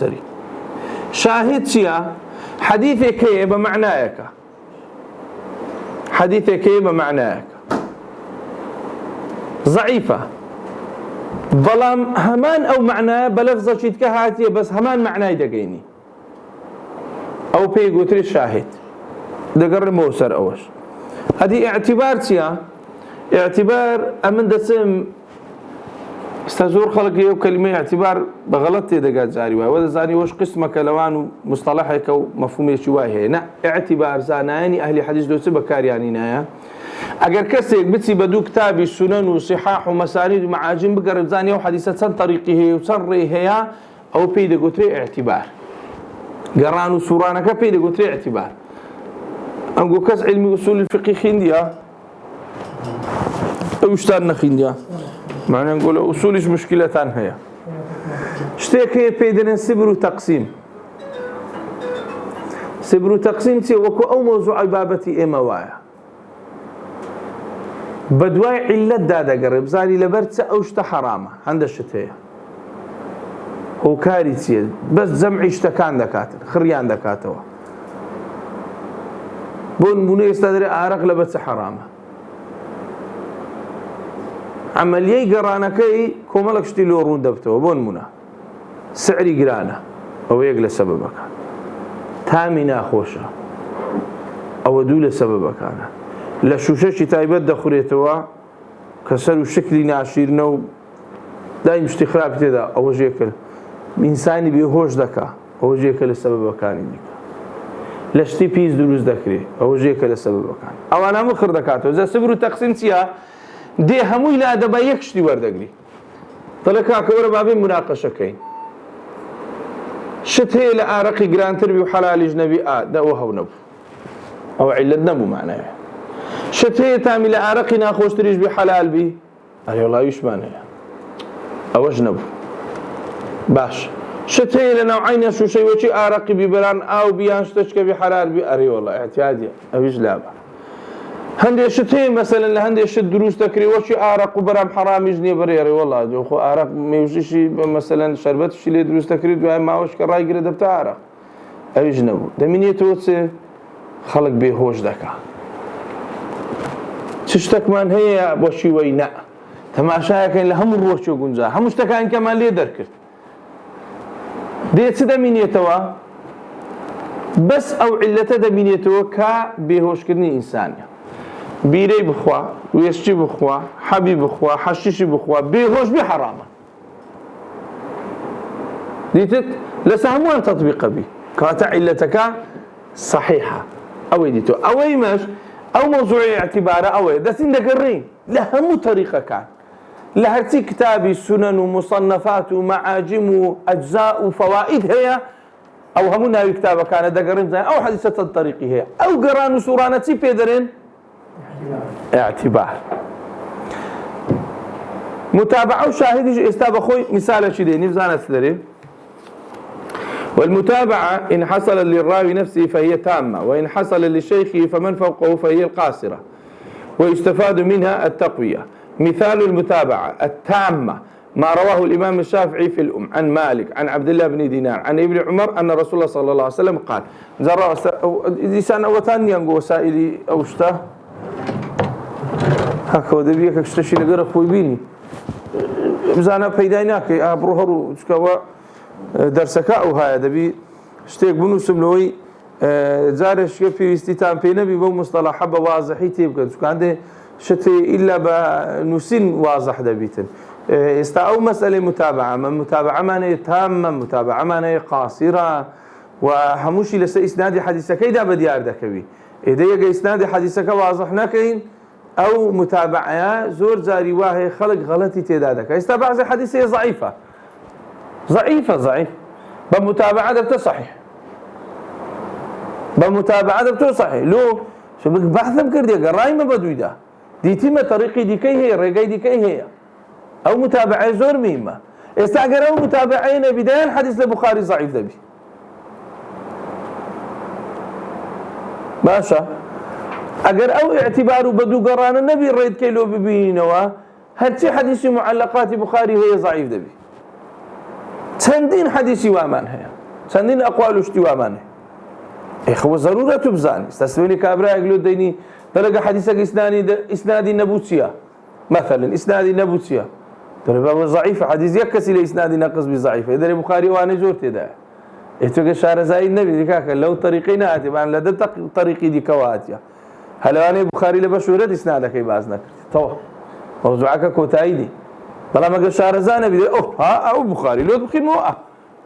سري شاهد شيا حديثك هي بمعناك حديثك هي بمعناك ضعيفة بلام همان أو معناه بلفظة شيء كهاتية بس همان معناه دقيني أو بيقول الشاهد دقر موسر أوش هذه اعتبار شيا اعتبار أمن دسم استزور خلق يو كلمة اعتبار بغلط دقات زاري وهذا زاني وش قسمك لوان مصطلحك ومفهوم شواهي نا اعتبار زاناني أهل حديث دو سبا كارياني نايا اگر كسيك بتسي بدو كتابي السنن وصحاح ومسانيد ومعاجم بقرب زاني وحديثة سن طريقه وسري هي أو بيد قتري اعتبار قران وسورانك بيد قتري اعتبار أنقو كس علمي أصول الفقه خنديا أو اشتارنا خنديا معنى نقول أصولش مشكلتان هي اشتيك هي بيدنا سبر وتقسيم سبر وتقسيم تي وكو أو موضوع بابتي إما وايا بدواي علة دادا قرب زاني لبرت أوشت حرامة عند الشتية هو كارثي بس زمعي اشتكان دكاتر خريان دكاتوا بني يستدري عارق لبس حرامة عملية قرانكي كوملك شتيلورون دبتوا منا سعري قرانا أو يقل سببك تامنا خوشة أو دول سببك أنا لشوشة تايبت دخوريتوا كسروا شكل ناشيرنا دايم اشتخراب تدا أو جيكل إنساني بيهوش دكا أو جيكل السبب كان ديك لشتي بيز دروز ذكري أو جيكل السبب كان أو أنا مخر دكاتو إذا سبروا تقسيم سيا دي همو إلى أدبا يكشتي وردقلي طلقا كبر بابين مناقشة كين شتهي لآرقي جرانتر بحلال أجنبي دأوها ونبو أو علة نبو معناه شتهي تامي لآرقي ناخوش تريج بحلال بي أي والله يش معناه أو أجنبو باش شتهي لنوعين شو شيء وشي آرقي ببران أو بيانشتشك بحلال بي أري والله اعتيادي أويش لابا هندي شتهي مثلا لهندي شت دروس تكري وشي آرق وبرام حرام يجني بريري والله جو خو آرق ميوشي مثلا شربت شي لي دروس تكري دو ما وش كراي قرد بتاع آرق أويش نبو دميني توتسي خلق بيهوش دكا تشتك من هي وشي وينا تماشايا كاين لهم الروح شو قنزا هم اشتكاين كمان لي دركت ديت دمينيتوا بس أو علته دمينيتوا كا بيهوش كرني إنسانية بيري بخوا ويسجي بخوا حبيب بخوا حشيش بخوا بيهوش بحرامة ديتت لسهموان تطبيق بي كاتا علتك صحيحة أو ديتو أو مش أو موضوع اعتباره أو ده سندقرين لهم طريقة كان لهرتي كتابي سنن ومصنفات ومعاجم وأجزاء وفوائد هي أو همونها كتابة كان دقرين زي أو حديثة الطريق هي أو قران وسورانتي بيدرين اعتبار متابعة وشاهد استاب أخوي مثال شديد نفزانة سدري والمتابعة إن حصل للراوي نفسه فهي تامة وإن حصل للشيخ فمن فوقه فهي القاصرة ويستفاد منها التقوية مثال المتابعة التامة ما رواه الإمام الشافعي في الأم عن مالك عن عبد الله بن دينار عن ابن عمر أن رسول الله صلى الله عليه وسلم قال زرع إنسان أو ثاني أنجو سائلي أو شتا هكذا دبيك أكشتشي لقرأ خوي بيني بزانا بيدايناك أبروهرو شكوا درسك أو هاي دبي اشتيك بنو سملوي زارش في استتام في نبي بو مصطلح حبة واضحي تيبكن شكوا عنده شتي إلا بنسين واضح دبيتن استعوا مسألة متابعة من متابعة معنى تامة متابعة معنى قاصرة وهموشي لسا إسنادي حديثك إذا بديار دكبي إذا يجي إسنادي حديثك واضح نكين أو متابعة زور زاري واهي خلق غلطي تدادك استبع زي حديثة ضعيفة بمتابعة دبت صحيح بمتابعة دبت صحيح لو شو بك بحث مكردي قراي ما بدوي ده دي تيمة طريقي دي كي هي رجاي دي كي هي أو متابعة زور مهمة استعجروا متابعين بداية حديث البخاري ضعيف دبي باشا أجر أو اعتباره بدو قران النبي الريد كيلو ببينوا هرتي حديث معلقات بخاري هي ضعيف دبي چەندین حەدیثی وامان هەیە چەندین ئەقوال و شتی وامان هەیە ئێخەوە ضرورەت و بزانی تەسبیحی کابرایەک لۆ دەینی دەڵێگە حەدیثەکە ئیسنادی نەبوو چییە مثلا ئیسنادی نەبوو چییە دەڵێ بابە ضعیفە حەدیث یەک کەسی لە ئیسنادی نەقص بی ضعیفە دەڵێ بوخاری وانەی زۆر تێدایە ئێتۆگە شارەزایی نەبێت کاکە لەو طریقەی نهاتێ بان لە دە طریقی دیکەوە هاتیە هەلوانەی بوخاری لە بەشورەت ئیسنادەکەی باز نەکردێتەوە مەوزوعەکە کۆتایی دی بەڵام ئەگەر شارەزا نەبێت ئەو بوخاری لۆ بخینەوە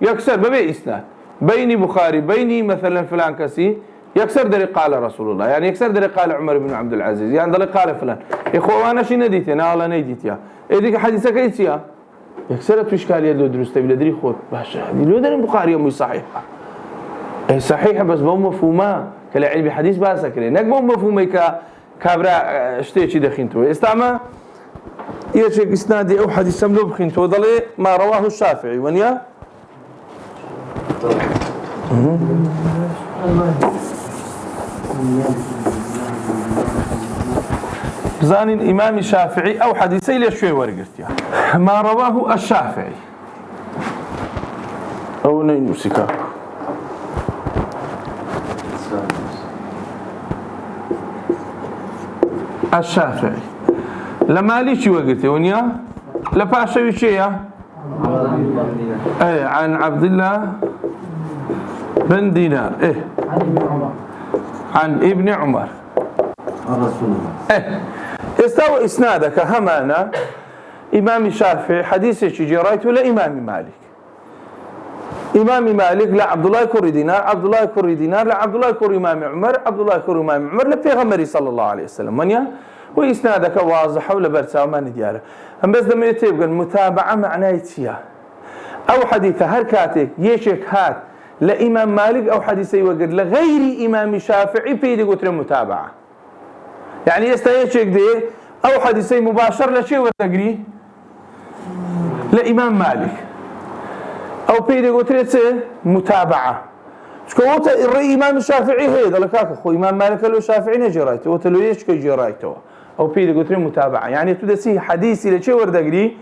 یەکسەر بەبێ ئیسناد بینی بوخاری بینی مثلا فلان کەسی یەکسەر دەڵێ قال رسول الله يعني یەکسەر دەڵێ قال عمر بن عبد العزيز يعني دەڵێ قال فلان ئێخۆوانەشی نەدیتێ ناڵە نەیدیتیا ئێدیکە حەدیثەکەی چییە یەکسەرە توشکالیە لۆ دروستە لە دری خۆت باشە لۆ دەرێن بوخاری هەمووی صحیحە ئەی صحیحە بەس بەو مەفهومە کە لە عیلمی حەدیث باسەکرێ نەک بەو مەفهومەی کە کابرا شتێکی دەخینتەوە ئێستا ئەمە یەکێک ئیسنادی ئەو حەدیثەم لۆ بخینتەوە دەڵێ ما رواه الشافعي وەنیا بزانين إمام الشافعي أو حديثي ليش شوي ورقرتيا ما رواه الشافعي أو نينوسكا الشافعي لما ليش وقرتي ونيا لباشا شيء أي عن عبد الله بن دينار عن ابن عمر استوى إسنادك همانا إمام الشافعي حديث جرايته لإمام مالك إمام مالك لا عبد الله كر دينار عبد الله كر دينار لا عبد الله كر إمام عمر عبد الله كر إمام عمر لبيغمري صلى الله عليه وسلم منيا وإسنادك واضح ولا برسا وما ندياره هم بس لما يتبقى المتابعة معناه يتسيا أو حديث هركاتك يشك هات لإمام مالك أو حديثي وقد لغير إمام الشافعي بيدي قلت متابعة يعني يستيشك دي أو حديثي مباشر لشيء وتقري لإمام مالك أو بيدي قلت متابعة شكوت الرأي إمام الشافعي هيدا لكاك أخو إمام مالك له شافعي نجي رايته وتلو يشكي جي رايته أو بيدي قلت متابعة يعني تدسي حديثي لشيء وردقري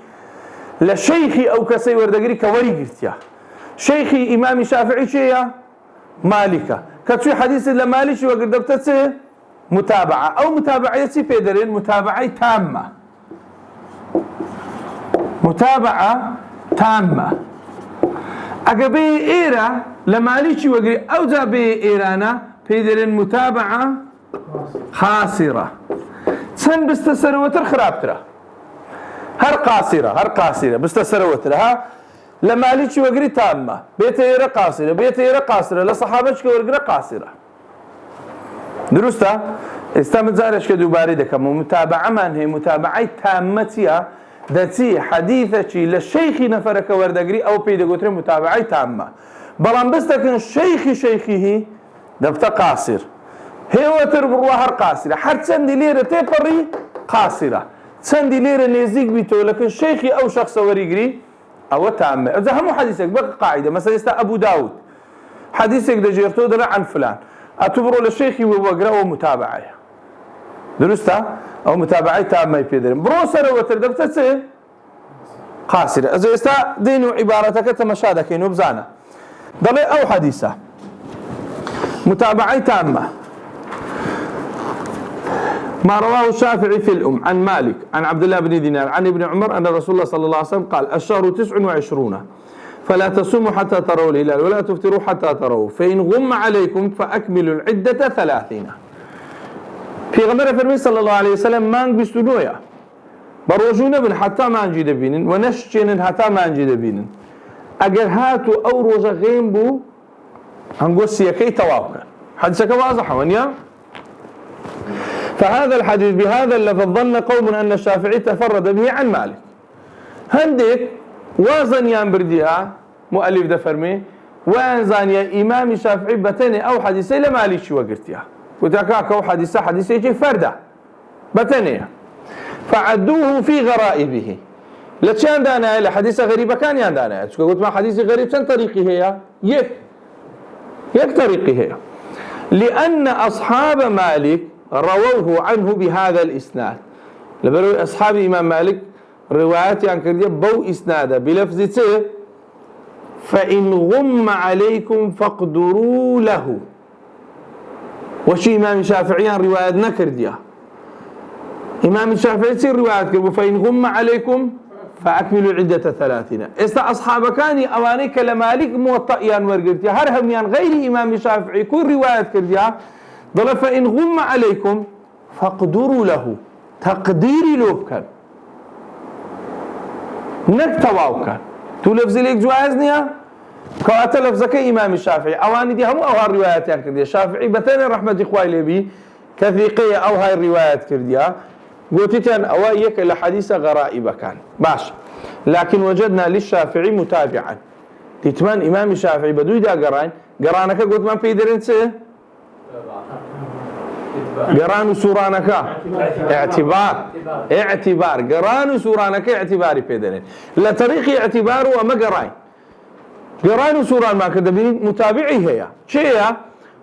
لشيخي أو كسي وردقري كوري قرتيا شيخي إمام الشافعي شيء مالكة كتشي حديث لمالك وقدرت متابعة أو متابعة بيدرين متابعة تامة متابعة تامة أقبي إيرا لمالك وقري أو جابي إيرانا بيدرين متابعة خاسرة سن بستسر وتر خرابترا هر قاصرة بستسر وتر ها لمالك وقري تامة بيتيرا قاصرة لصحابتك وقري قاصرة درسته استمد زارش كدوباري دكم متابعة من هي متابعة تامتها دتي حديثك للشيخ نفرك وردقري أو بيدقوتر متابعة تامة بلان بس لكن شيخه دبت قاصر هي وتر بروها قاصرة حتى سندي ليرة تيبري قاصرة سندي ليرة نيزيك بيتو لكن شيخي أو شخص وريقري أو تامة إذا هم حديثك بقى قاعدة مثلا يستا أبو داود حديثك دجيرتو درع عن فلان أعتبره للشيخ وقرأه متابعة درسته أو متابعة تامة يبيدرين بروسر وتردبتسه قاصرة إذا يستا دينو عبارتك تمشادك إنه بزانا ضلي أو حديثة متابعة تامة ما رواه الشافعي في الأم عن مالك عن عبد الله بن دينار عن ابن عمر أن رسول الله صلى الله عليه وسلم قال الشهر 29 فلا تصوموا حتى تروا الهلال ولا تفطروا حتى تروا فإن غم عليكم فأكملوا العدة 30 في غمرة فرمي صلى الله عليه وسلم ما نقبستنويا بروجونا بن حتى ما نجي دبينن ونشجن حتى ما نجي دبينن أجر هاتوا أو روجا غيم بو هنقول سيكي توابك حدثك واضح ونيا فهذا الحديث بهذا اللفظ ظن قوم أن الشافعي تفرد به عن مالك هندك وازن يان برديها مؤلف دفرمي وانزان يا إمام الشافعي بتني أو حديثي لما ليش وقرتيها وتكاك أو حديثي شيء فردة بتني فعدوه في غرائبه لتشان دانا لحديث غريبة كان يان دانا قلت ما حديث غريب شن طريقي هي يك طريقي هي لأن أصحاب مالك رووه عنه بهذا الإسناد لبروا أصحاب إمام مالك روايات عن كردية بو إسناده بلفظ فإن غم عليكم فاقدروا له. وشي إمام الشافعي رواية نكرديا، إمام الشافعي سير رواية كربو فإن غم عليكم فأكملوا العدة 30. استا أصحاب كاني أواني كلمالك موطئيان ورقرتيا هرهم يان غير إمام الشافعي كل رواية كرديا ضل فإن غم عليكم فاقدروا له، تقديري لوب كان نكتواو كان تو لفظي ليك جوازنيا كواتا لفظك إمام الشافعي أواني دي هم أو هالروايات يعني كرديا الشافعي بتاني رحمة إخوائي لبي كثيقية أو هاي الروايات كرديا قوتيتان أوايك لحديث غرائب كان باش، لكن وجدنا للشافعي متابعا تتمان إمام الشافعي بدوي دا قرانك قلت من في درنسه قران سورانك اعتبار قران سورانك اعتباري بيدرين لا طريق اعتباره وما قران سوران ما كده متابعي هي شيء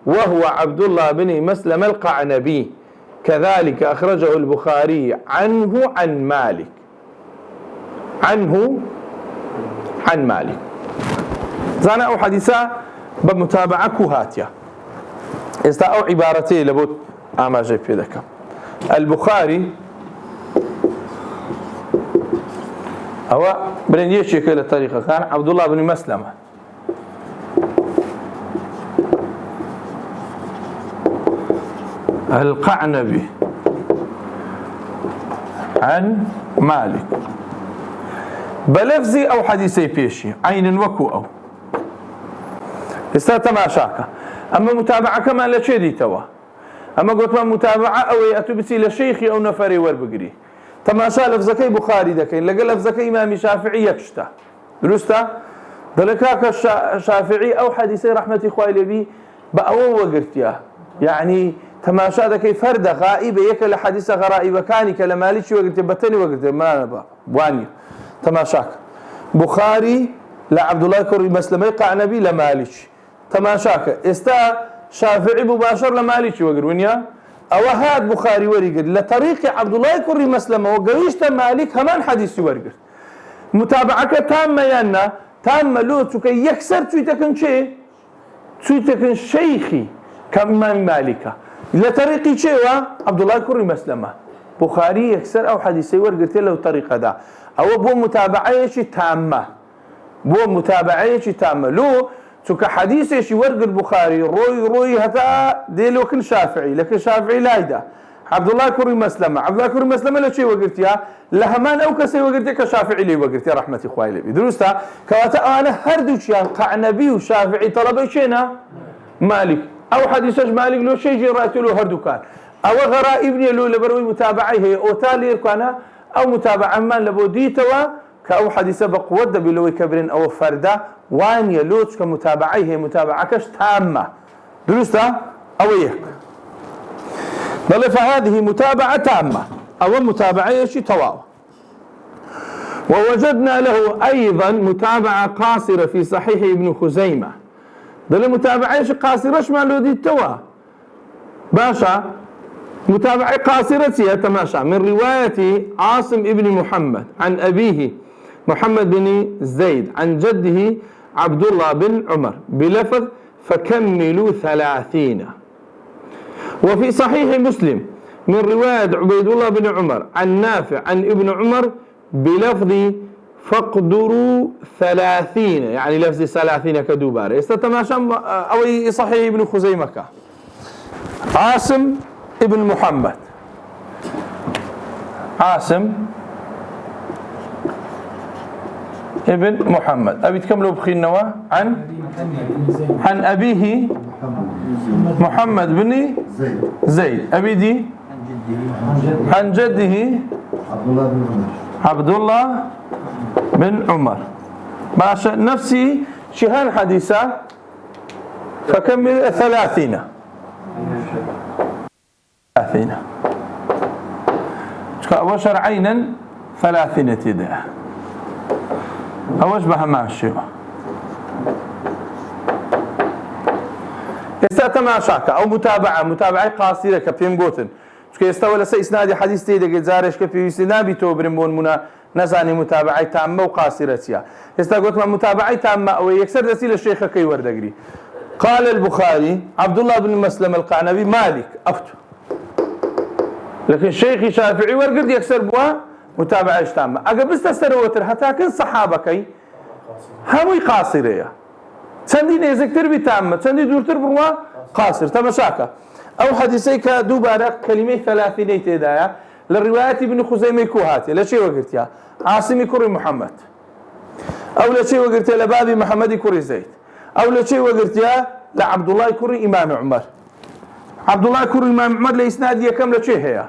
وهو عبد الله بن مسلم القعنبي كذلك أخرجه البخاري عنه عن مالك زانا أو حديثة بمتابعة كهاتيا استاء عبارتي لابد أما جاي في ذلك البخاري هو بلين يشي كل الطريقة كان عبد الله بن مسلمة القعنبي عن مالك بلفظي أو حديثي بيشي عين وكو أو استاء شاكا أما متابعة كمان لشيدي توا أما قلت ما متابعة أو أتبسي لشيخي أو نفري وربقري تماشا لفظكي بخاري دكين لقى لفظكي إمام شافعي يكشتا درستا دلكاك الشافعي أو حديثي رحمة إخوائي لبي بأوه وقرتيا يعني تماشا دكي فرد غائبة يكل حديث غرائب كاني كلماليش وقرتي بتني وقرتي ما نبا واني تماشاك بخاري لعبد الله كري مسلمي قعنبي لماليش تماشاك استا شافعي مباشر لمالك وقر ونيا او هاد بخاري ورقر لطريق عبد الله كري مسلمه وقريشت مالك همان حديث ورقر متابعك تامة يانا تامة لو كي يكسر تويتكن شيء تويتكن شيخي كإمام مالك لطريق شيء عبد الله كري مسلمه بخاري يكسر او حديث ورقر له طريقه دا او بو متابعه تامة لو تك حديث شي ورق البخاري روي هتا ديلو كل شافعي لكن شافعي لايدا عبد الله كري مسلمه لا شيء وقرتيها لهمان او كسي وقرتي كشافعي لي وقرتي رحمه اخوي لي دروستا كواتا انا هردوشيان قعنبي وشافعي طلب شينا مالك او حديث مالك لو شيء جرات له هردو كان او غرائبني له لبروي متابعي هي او تالي كان او متابعه مان لبوديتوا كأو حديث بقوة بلوي كبرين أو فردة وان يلوت كمتابعيه هي متابعة كش تامة درستا أو إيه بل فهذه متابعة تامة أو متابعة شي تواو. ووجدنا له أيضا متابعة قاصرة في صحيح ابن خزيمة بل متابعة شي قاصرة شما لو دي توا باشا متابعة قاصرة تماشى من رواية عاصم ابن محمد عن أبيه محمد بن زيد عن جده عبد الله بن عمر بلفظ فكملوا 30. وفي صحيح مسلم من رواية عبيد الله بن عمر عن نافع عن ابن عمر بلفظ فاقدروا 30 يعني لفظ 30 كدوبار استتماشى أو صحيح ابن خزيمة عاصم ابن محمد ابن محمد أبي تكملوا بخير نوا عن أبيه محمد بن زيد أبي دي عن جده عبد الله بن عمر ماشى نفسي شهان حديثة فكمل 30 وشرعينا 30 تدا أوش بها ماشي استتماشاك أو متابعة قاصرة كبيم قوتن كيستوى لسه إسناد حديث تيدا جزارش كفي سنابي توبرم بون منا نزاني متابعة تامة وقاصرة استقلت مع متابعة تامة أو يكسر رسيل الشيخ كي وردقري. قال البخاري عبد الله بن مسلم القعنبي مالك أفتو، لكن الشيخ الشافعي ورقد يكسر بوا متابعة تامة. أقبل استسروتر حتى كن صحابكي همي قاصرة تندي نزكتر بتامة تندي دورتر بروا قاصر تمشاكا. أو حديثيك دوبارة كلمة ثلاثين تدايا للروايات ابن خزيمة كوهاتي لشي وقرتيا عاصم كري محمد، أو لشي وقرتيا لبابي محمد كري زيد، أو لشي وقرتيا لعبد الله كري إمام عمر. عبد الله كري إمام عمر لإسنادية كم لشي هي؟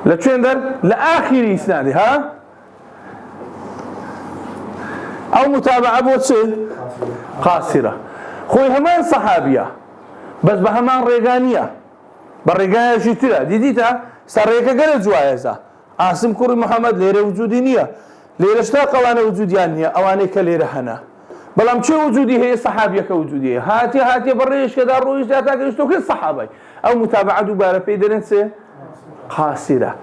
لشي اندر لآخر إسنادي ها؟ أو متابعة بوتسي قاصرة. خوي همان صحابية بس بهمان ريغانية بالريغانية شترا ديتا سريكا قال جوايزة عاصم كري محمد ليرة وجودي نية ليرة اشتاق وانا وجوديان نية اواني كليرة هنا بلام شو وجودي هي صحابية كوجودي هاتي بريش كذا رويش داتا كيشتو كل صحابي. أو متابعة دوبارة في درنسة قاصرة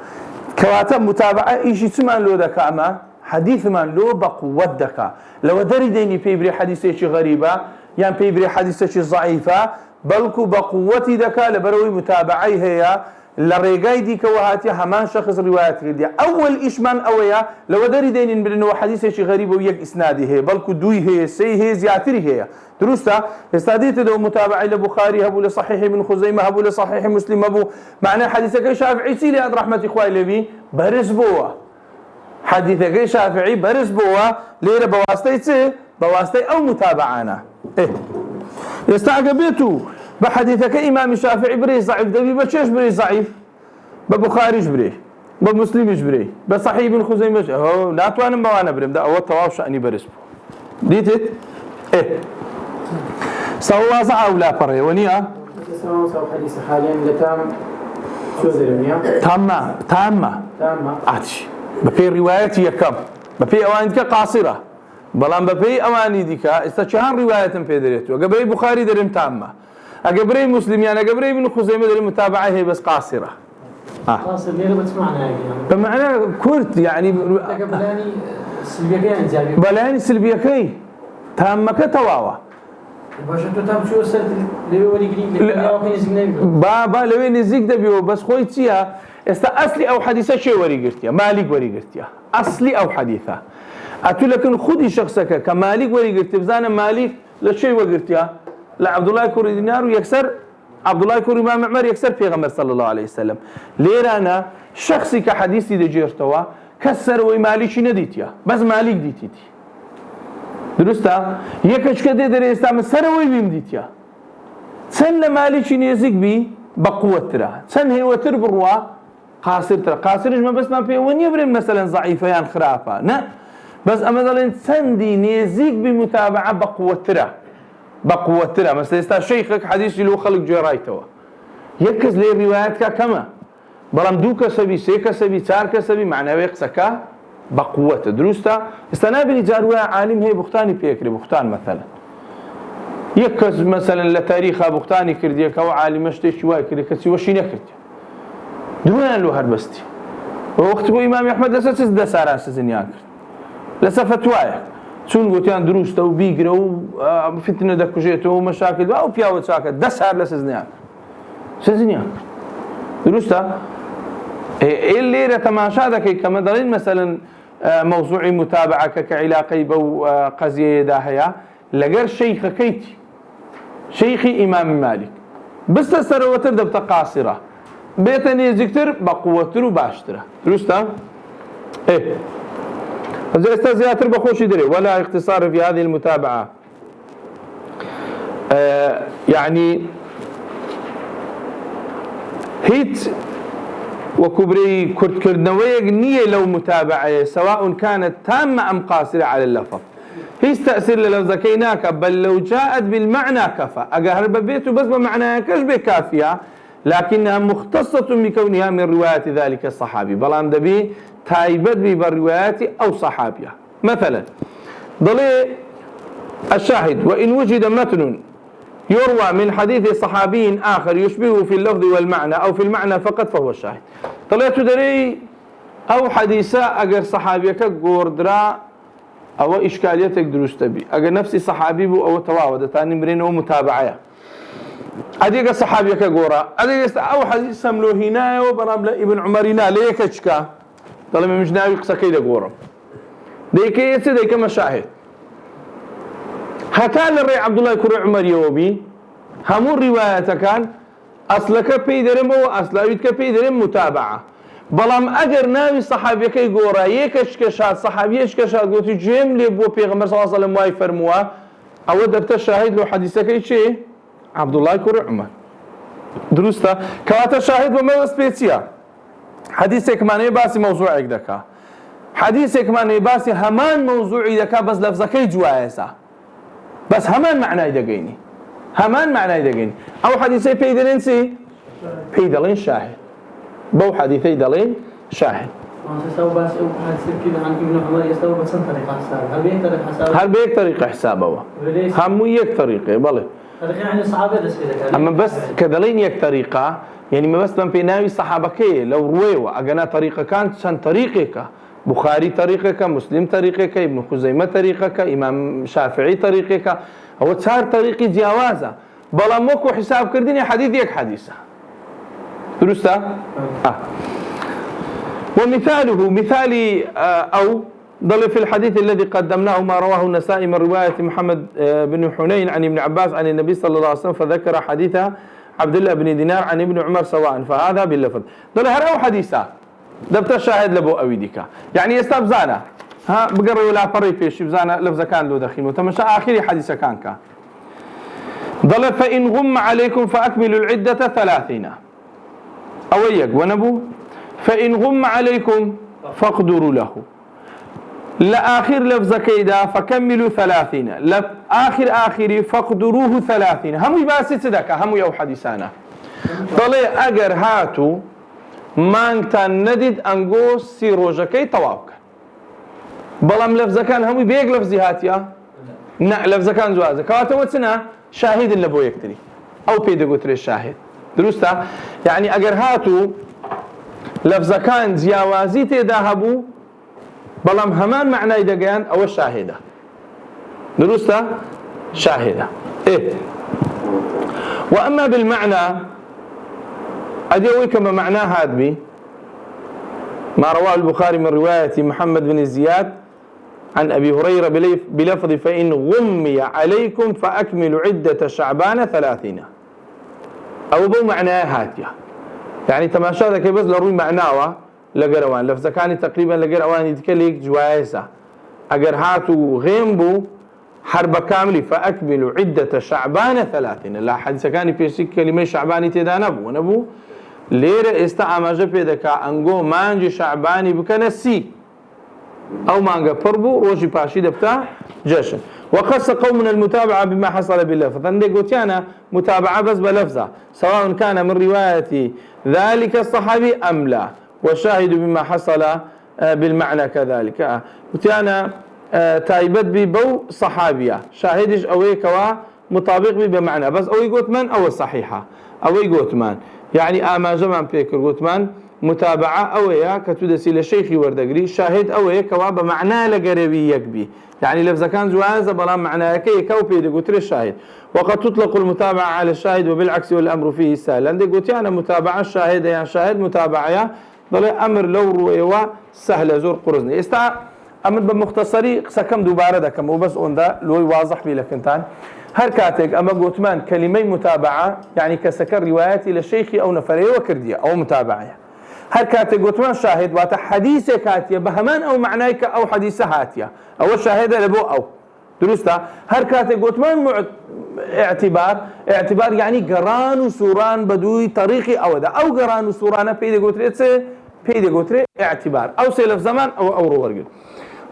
كواتب متابعة ايشي تمان لو دكا اما حديث من لو بقوة دكا لو دري ديني في بري حديثة شي غريبة يعني في بري حديثة شي ضعيفة بلكو بقوتي دكا لبروي متابعي هي لريقاي ديك وهاتي همان شخص روايات غير أول إيش من أويا لو دري دين بأنه حديث شيء غريب وياك إسنادي هي بلكو دوي هي سي هي زياتري هي درستا استاديت لو متابعي لبخاري هبو لصحيح ابن خزيمة هبو لصحيح مسلم هبو معناه حديثك شافعي سيلي عند رحمة إخوائي لبي برس بوا حديثك شافعي برس بوا ليرة بواسطة أو متابعانا إيه يستعجبتوا بحديثك إمام الشافعي بري ضعيف دبي بشيش بري ضعيف ببخاريش بري بمسلمش بري بصحيح ابن خزيمة هو لا توانم بوانا بريم ده أول طواف شأني برسبه ديتت إيه سوا صعب ولا فري ونيا سوا حديث حاليا لتام شو ذرميا تامة أتش بفي روايتي يكم بفي أوانك قاصرة بلان بفي أواني ديكا استشهان رواية في دريتو قبل بخاري درم تامة أقبري مسلم يعني أقبري ابن خزيمة درم متابعة هي بس قاصرة قاصر ليه بتسمعنا يعني بمعنى كرت يعني قبلاني سلبيكين زي بلاني سلبيكين تامة كتواوا باش انتو تام شو وصلت لوين يجري بابا لوين يزيك دبيو بس خويتيها اصلي او حديثه شيء وري قرتيا مالك وري قرتيا اصلي او حديثه اتو لكن خذي شخصك كمالك وري قرتي بزانا مالك لشيء وقرتيا لا عبد الله كوري دينار ويكسر عبد الله كوري امام عمر يكسر في غمر صلى الله عليه وسلم ليه انا شخصي كحديثي دجيرتوا كسر ومالك نديتيا بس مالك ديتي درستا يكش كده دري استعمل سروي بيمديتيا سن مالك نيزك بي بقوة ترى سن هي وتر بروا قاصر ترى قاصرش ما بس ما في وين يبرم مثلا ضعيفة يعني خرافة لا بس مثلا سن دي نيزك بمتابعة بقوة ترى مثلا استا شيخك حديث له خلق جرايته يركز لي الروايات كما بلام دوك سبي سيك سبي تارك سبي معناه يقسكا بقوة درستا استنابني جاروها عالم هي بختاني بيكري بختان مثلا يكز مثلا لتاريخها بختاني كرديك او عالم اشتي شوي كردي كسي وشين يكردي دوان له هربستي وقت بو امام احمد لساس دسار اساس نياك لسفتوايا شون قلتيان دروستا وبيقرا وفتنه دكجيته ومشاكل او بياو ساكت دسار لساس نياك سزنياك درستا اللي رتماشادك كما دليل مثلا موضوع متابعة كعلاقي بو قضية داهية لقر شيخ كيتي شيخي إمام مالك بس تسر وتر قاصرة بيتني ذكر بقوتر وباشترة درستا ايه هذا استاذ بخوش يدري ولا اختصار في هذه المتابعة يعني هيت وكبري كرت كردنوية نية لو متابعة سواء كانت تامة أم قاصرة على اللفظ هي تأثير للفظ كيناك بل لو جاءت بالمعنى كفى أقهرب بيته بس بمعنى كشبه كافية لكنها مختصة بكونها من رواية ذلك الصحابي بلان دبي تايبت بي بالروايات أو صحابية مثلا ضلي الشاهد وإن وجد متن يروى من حديث صحابي آخر يشبهه في اللفظ والمعنى أو في المعنى فقط فهو الشاهد. طلعت دري أو حديثة أجر صحابيك جوردرا أو إشكاليتك دروست بي أجر نفسي صحابي بو أو تواود تاني مرين أو متابعة أديك صحابيك جورا أديك أو حديث سملو هنا وبرام ابن عمرنا ليك أشكا طالما مش ناوي قصة كيدا جورا ديك يصير ديك مشاهد هتان الري عبد الله كري عمر يوبي همون رواية كان أصلك بيدرم وأصلك بيدرم متابعة بلام أجر ناوي صحابيك يجورا يكش كشات صحابيش كشات قلت جيم لي بو بيغمبر صلى الله عليه وسلم واي فرموا أو دبت الشاهد لو حديثك أي شيء عبد الله كري عمر درسته كواتا شاهد وما سبيسيا حديثك ماني باسي موضوعك دكا حديثك ماني باسي همان موضوعي دكا بس لفظك جوائزة بس همان معناه دقيني همان معناه دقيني أو حديثي بيدلين سي بيدلين شاهد بو حديثي دلين شاهد يستوى بس حديث كده عن ابن عمر يستوى بس طريقة حساب هل بيك طريقة حساب هم يك طريقة بله يعني الصحابة أما بس كدلين يك طريقة يعني ما بس من في ناوي الصحابة كي لو رويوا أجنا طريقة كانت شن طريقك بخاري طريقك مسلم طريقك ابن خزيمة طريقك إمام شافعي طريقك هو صار طريقي جوازة بلا موكو حساب كردني حديث يك حديثة درسته ومثاله مثالي أو ضل في الحديث الذي قدمناه ما رواه النسائي من رواية محمد بن حنين عن ابن عباس عن النبي صلى الله عليه وسلم فذكر حديث عبد الله بن دينار عن ابن عمر سواء فهذا باللفظ ضل هرأوا حديثا دبت الشاهد لبو أويدك يعني يستبزانا ها بقرر ولا فري فيش بزانا لفظ كان له دخيل وتمشى آخر حديث كان ضل فإن غم عليكم فأكملوا العدة 30 أويك ونبو فإن غم عليكم فاقدروا له لآخر لفظ كيدا فكملوا 30 آخر فاقدروه 30 هم يباسي صدقة هم يو حديثانا طلع أجر هاتو مانكتان ندد أنجو سيروجكي توابك بلام لفظ كان هم بيق لفظي هاتيا نا لفظ كان زوازة كواتو وتسنا شاهد اللي بو يكتري أو بيدقو تري الشاهد درستا يعني أجر هاتو لفظ كان زياوازي تداهبو بلام همان معنى يدقان أو الشاهدة درستا شاهدة إيه وأما بالمعنى أديوي كما معناه هاد بي ما رواه البخاري من رواية محمد بن زياد عن أبي هريرة بلفظ فإن غمي عليكم فأكملوا عدة شعبان 30 أو بو معناه هاتيا يعني تماشى ذاك بس لروي معناه لقروان لفظ كان تقريبا لقروان يتكلك جوائزة أجر هاتو غيمبو حرب كاملة فأكملوا عدة شعبان 30 لا حديث كان في كلمة شعباني تدا نبو ليرة استعمى جبهدك أنجو مانجي شعباني بكنسي أو مانجا بربو روجي باشي دبتا جشن وقص قومنا المتابعة بما حصل باللفظ عندي قلت أنا متابعة بس بلفظة سواء كان من رواية ذلك الصحابي أم لا والشاهد بما حصل بالمعنى كذلك قلت أنا تايبت ببو صحابية شاهدش أوي كوا مطابق بمعنى بس أوي قلت من أو الصحيحة أوي قلت من يعني آما جمع بيكر قلت من متابعة أويا كتدسي لشيخي وردقري شاهد أويا كوا بمعنى لقربي يكبي يعني لفظ كان زوازة بلا معنى كي كوبي قلت الشاهد وقد تطلق المتابعة على الشاهد وبالعكس والأمر فيه سهل عندي قلت أنا متابعة الشاهد يا شاهد متابعة يا ضل أمر لو رويوا سهل زور قرزني أمر بمختصري سكم دوباره دكم وبس أندا لوي واضح بي لكنتان هر كاتك أما قوتمان كلمة متابعة يعني كسكر رواياتي للشيخ أو نفري وكردية أو متابعة هر كاتك قوتمان شاهد واتا حديثة كاتية بهمان أو معنايك أو حديثة هاتية أو الشاهدة لبو أو درستا هر كاتك قوتمان اعتبار يعني قران وسوران بدوي طريقي أو دا أو قران وسوران بيدي قوتري اعتبار أو سيلف زمان أو روارقل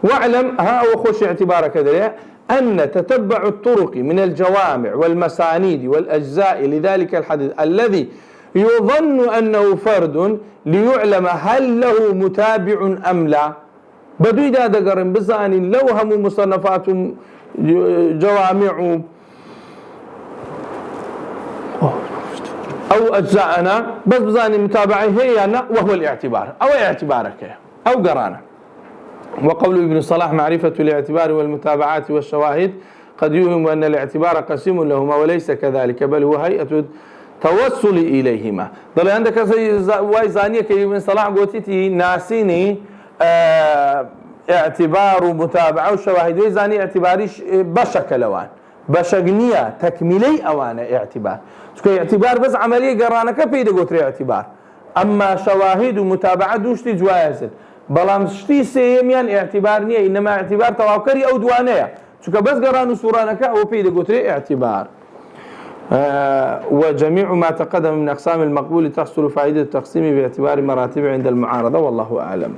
واعلم ها أو خوش اعتبارك كذا أن تتبع الطرق من الجوامع والمسانيد والأجزاء لذلك الحديث الذي يظن أنه فرد ليعلم هل له متابع أم لا بدو إذا دقرن بزاني لو هم مصنفات جوامع أو أجزاءنا بس بزاني متابعة هي أنا وهو الاعتبار أو اعتبارك أو قرانا. وقول ابن صلاح معرفة الاعتبار والمتابعات والشواهد قد يوهم أن الاعتبار قسيم لهما وليس كذلك بل هو هيئة توصل إليهما. ضل عندك واي زانية كي ابن صلاح قوتيتي ناسيني اعتبار ومتابعة وشواهد زاني اعتباريش بشكلوان بشغنية تكميلي أوانا اعتبار اعتبار بس عملية قرانك بيدا قوتري اعتبار أما شواهد ومتابعة دوشتي جوازت بلام شتي سيميان اعتبار نية إنما اعتبار تواكري أو دوانية شكا بس قران وصورانك أو بيدا قوتري اعتبار. وجميع ما تقدم من أقسام المقبول تحصل فائدة التقسيم باعتبار مراتب عند المعارضة والله أعلم.